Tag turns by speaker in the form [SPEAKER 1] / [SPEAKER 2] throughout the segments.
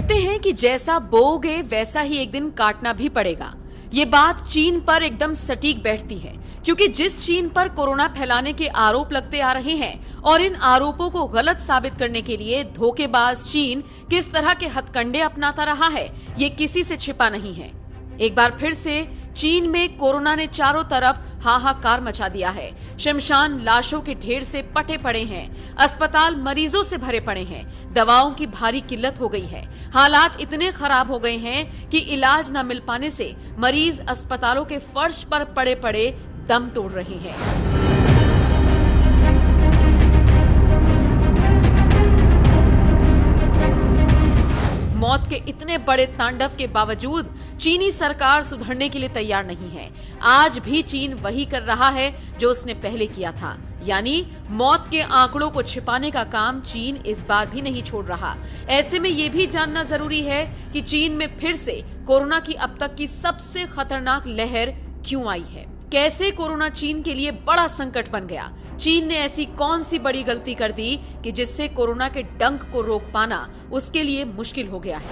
[SPEAKER 1] कहते हैं कि जैसा बोओगे वैसा ही एक दिन काटना भी पड़ेगा। ये बात चीन पर एकदम सटीक बैठती है, क्योंकि जिस चीन पर कोरोना फैलाने के आरोप लगते आ रहे हैं और इन आरोपों को गलत साबित करने के लिए धोखेबाज चीन किस तरह के हथकंडे अपनाता रहा है, ये किसी से छिपा नहीं है। एक बार फिर से चीन में कोरोना ने चारों तरफ हाहाकार मचा दिया है। शमशान लाशों के ढेर से पटे पड़े हैं, अस्पताल मरीजों से भरे पड़े हैं, दवाओं की भारी किल्लत हो गई है। हालात इतने खराब हो गए हैं कि इलाज न मिल पाने से मरीज अस्पतालों के फर्श पर पड़े पड़े दम तोड़ रहे हैं। मौत के इतने बड़े तांडव के बावजूद चीनी सरकार सुधरने के लिए तैयार नहीं है। आज भी चीन वही कर रहा है जो उसने पहले किया था, यानी मौत के आंकड़ों को छिपाने का काम चीन इस बार भी नहीं छोड़ रहा। ऐसे में ये भी जानना जरूरी है कि चीन में फिर से कोरोना की अब तक की सबसे खतरनाक लहर क्यों आई है। कैसे कोरोना चीन के लिए बड़ा संकट बन गया। चीन ने ऐसी कौन सी बड़ी गलती कर दी कि जिससे कोरोना के डंक को रोक पाना उसके लिए मुश्किल हो गया है।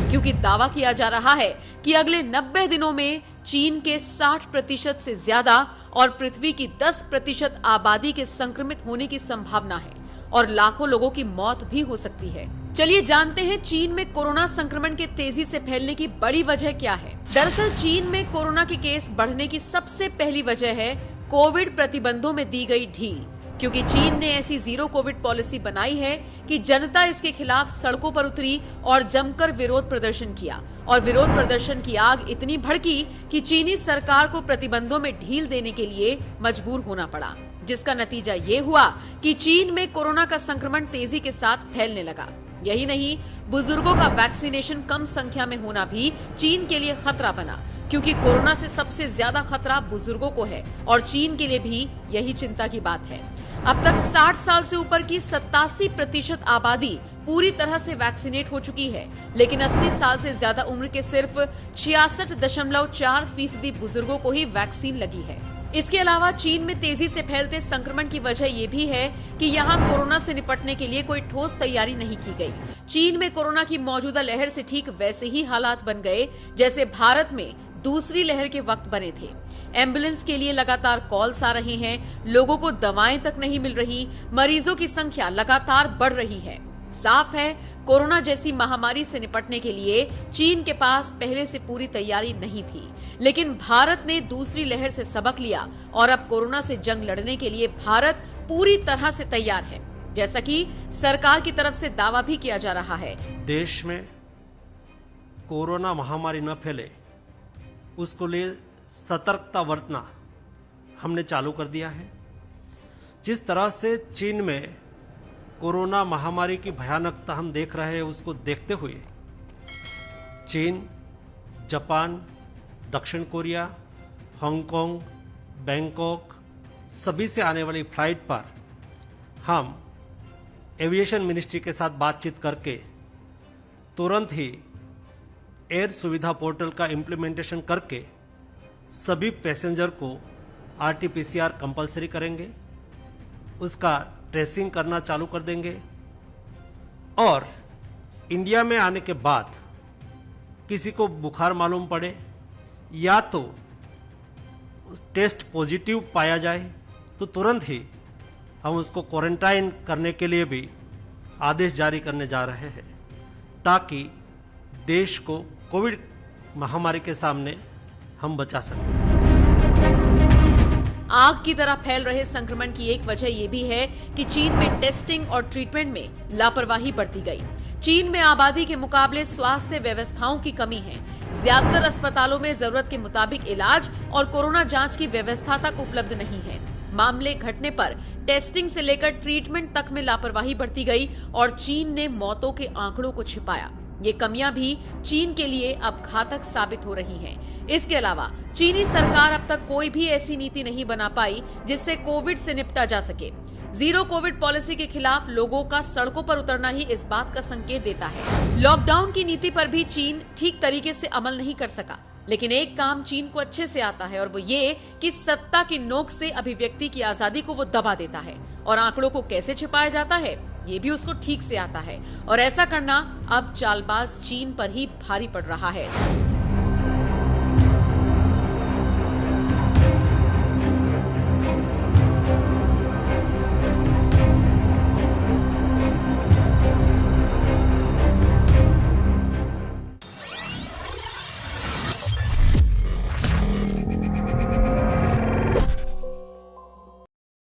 [SPEAKER 1] क्योंकि दावा किया जा रहा है कि अगले 90 दिनों में चीन के 60% से ज्यादा और पृथ्वी की 10% आबादी के संक्रमित होने की संभावना है और लाखों लोगों की मौत भी हो सकती है। चलिए जानते हैं चीन में कोरोना संक्रमण के तेजी से फैलने की बड़ी वजह क्या है। दरअसल चीन में कोरोना के केस बढ़ने की सबसे पहली वजह है कोविड प्रतिबंधों में दी गई ढील। क्योंकि चीन ने ऐसी जीरो कोविड पॉलिसी बनाई है कि जनता इसके खिलाफ सड़कों पर उतरी और जमकर विरोध प्रदर्शन किया और विरोध प्रदर्शन की आग इतनी भड़की कि चीनी सरकार को प्रतिबंधों में ढील देने के लिए मजबूर होना पड़ा, जिसका नतीजा ये हुआ कि चीन में कोरोना का संक्रमण तेजी के साथ फैलने लगा। यही नहीं, बुजुर्गों का वैक्सीनेशन कम संख्या में होना भी चीन के लिए खतरा बना, क्योंकि कोरोना से सबसे ज्यादा खतरा बुजुर्गों को है और चीन के लिए भी यही चिंता की बात है। अब तक 60 साल से ऊपर की 87% आबादी पूरी तरह से वैक्सीनेट हो चुकी है, लेकिन 80 साल से ज्यादा उम्र के सिर्फ 66.4% बुजुर्गों को ही वैक्सीन लगी है। इसके अलावा चीन में तेजी से फैलते संक्रमण की वजह ये भी है कि यहाँ कोरोना से निपटने के लिए कोई ठोस तैयारी नहीं की गई। चीन में कोरोना की मौजूदा लहर से ठीक वैसे ही हालात बन गए जैसे भारत में दूसरी लहर के वक्त बने थे। एम्बुलेंस के लिए लगातार कॉल्स आ रहे हैं, लोगों को दवाएं तक नहीं मिल रही, मरीजों की संख्या लगातार बढ़ रही है। साफ है, कोरोना जैसी महामारी से निपटने के लिए चीन के पास पहले से पूरी तैयारी नहीं थी, लेकिन भारत ने दूसरी लहर से सबक लिया और अब कोरोना से जंग लड़ने के लिए भारत पूरी तरह से तैयार है, जैसा कि सरकार की तरफ से दावा भी किया जा रहा है।
[SPEAKER 2] देश में कोरोना महामारी न फैले उसको लिए सतर्कता बरतना हमने चालू कर दिया है। जिस तरह से चीन में कोरोना महामारी की भयानकता हम देख रहे हैं, उसको देखते हुए चीन, जापान, दक्षिण कोरिया, हांगकांग, बैंकॉक सभी से आने वाली फ्लाइट पर हम एविएशन मिनिस्ट्री के साथ बातचीत करके तुरंत ही एयर सुविधा पोर्टल का इम्प्लीमेंटेशन करके सभी पैसेंजर को RT-PCR कंपलसरी करेंगे, उसका ट्रेसिंग करना चालू कर देंगे और इंडिया में आने के बाद किसी को बुखार मालूम पड़े या तो टेस्ट पॉजिटिव पाया जाए तो तुरंत ही हम उसको क्वारंटाइन करने के लिए भी आदेश जारी करने जा रहे हैं, ताकि देश को कोविड महामारी के सामने हम बचा सकें।
[SPEAKER 1] आग की तरह फैल रहे संक्रमण की एक वजह यह भी है कि चीन में टेस्टिंग और ट्रीटमेंट में लापरवाही बरती गई। चीन में आबादी के मुकाबले स्वास्थ्य व्यवस्थाओं की कमी है। ज्यादातर अस्पतालों में जरूरत के मुताबिक इलाज और कोरोना जांच की व्यवस्था तक उपलब्ध नहीं है। मामले घटने पर टेस्टिंग से लेकर ट्रीटमेंट तक में लापरवाही बरती गई और चीन ने मौतों के आंकड़ों को छिपाया। ये कमियां भी चीन के लिए अब घातक साबित हो रही हैं। इसके अलावा चीनी सरकार अब तक कोई भी ऐसी नीति नहीं बना पाई जिससे कोविड से निपटा जा सके। जीरो कोविड पॉलिसी के खिलाफ लोगों का सड़कों पर उतरना ही इस बात का संकेत देता है। लॉकडाउन की नीति पर भी चीन ठीक तरीके से अमल नहीं कर सका, लेकिन एक काम चीन को अच्छे से आता है और वो ये कि सत्ता की नोक से अभिव्यक्ति की आजादी को वो दबा देता है और आंकड़ों को कैसे छिपाया जाता है ये भी उसको ठीक से आता है और ऐसा करना अब चालबाज चीन पर ही भारी पड़ रहा है।